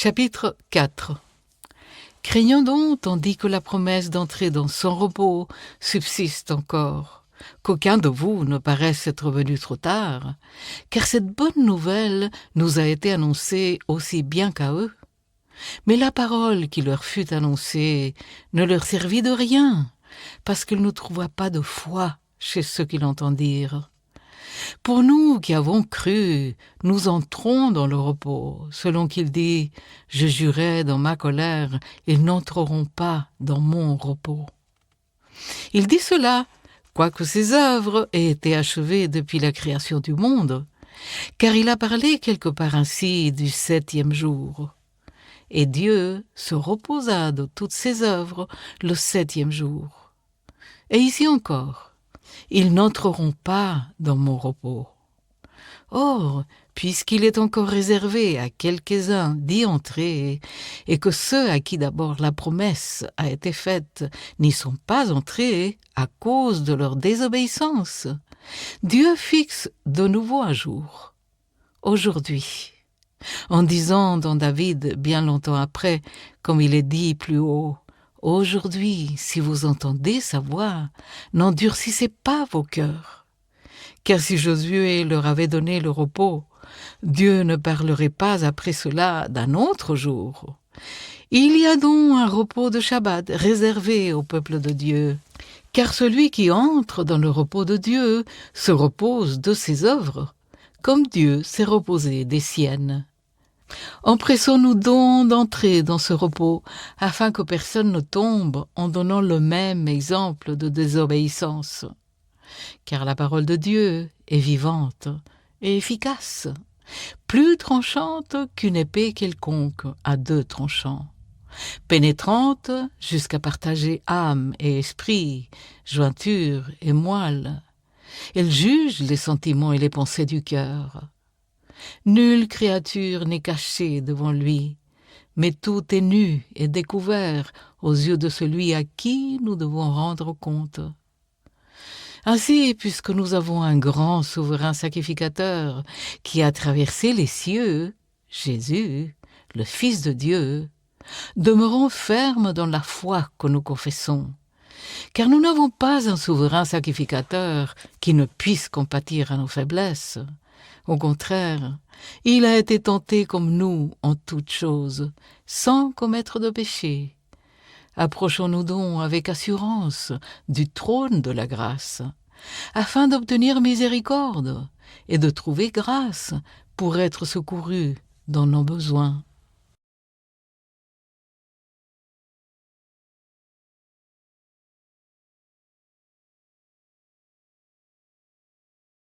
Chapitre 4. Craignons donc, tandis que la promesse d'entrer dans son repos subsiste encore, qu'aucun de vous ne paraisse être venu trop tard, car cette bonne nouvelle nous a été annoncée aussi bien qu'à eux. Mais la parole qui leur fut annoncée ne leur servit de rien, parce qu'ils ne trouva pas de foi chez ceux qui l'entendirent. Pour nous qui avons cru, nous entrons dans le repos, selon qu'il dit « Je jurai dans ma colère, ils n'entreront pas dans mon repos ». Il dit cela, quoique ses œuvres aient été achevées depuis la création du monde, car il a parlé quelque part ainsi du 7e jour. Et Dieu se reposa de toutes ses œuvres le 7e jour. Et ici encore, ils n'entreront pas dans mon repos. Or, puisqu'il est encore réservé à quelques-uns d'y entrer, et que ceux à qui d'abord la promesse a été faite n'y sont pas entrés à cause de leur désobéissance, Dieu fixe de nouveau un jour, aujourd'hui, en disant dans David bien longtemps après, comme il est dit plus haut, « Aujourd'hui, si vous entendez sa voix, n'endurcissez pas vos cœurs. » Car si Josué leur avait donné le repos, Dieu ne parlerait pas après cela d'un autre jour. Il y a donc un repos de Shabbat réservé au peuple de Dieu, car celui qui entre dans le repos de Dieu se repose de ses œuvres, comme Dieu s'est reposé des siennes. Empressons-nous donc d'entrer dans ce repos, afin que personne ne tombe en donnant le même exemple de désobéissance. Car la parole de Dieu est vivante et efficace, plus tranchante qu'une épée quelconque à 2 tranchants, pénétrante jusqu'à partager âme et esprit, jointure et moelle. Elle juge les sentiments et les pensées du cœur. Nulle créature n'est cachée devant lui, mais tout est nu et découvert aux yeux de celui à qui nous devons rendre compte. Ainsi, puisque nous avons un grand souverain sacrificateur qui a traversé les cieux, Jésus, le Fils de Dieu, demeurons fermes dans la foi que nous confessons, car nous n'avons pas un souverain sacrificateur qui ne puisse compatir à nos faiblesses. Au contraire, il a été tenté comme nous en toutes choses, sans commettre de péché. Approchons-nous donc avec assurance du trône de la grâce, afin d'obtenir miséricorde et de trouver grâce pour être secourus dans nos besoins.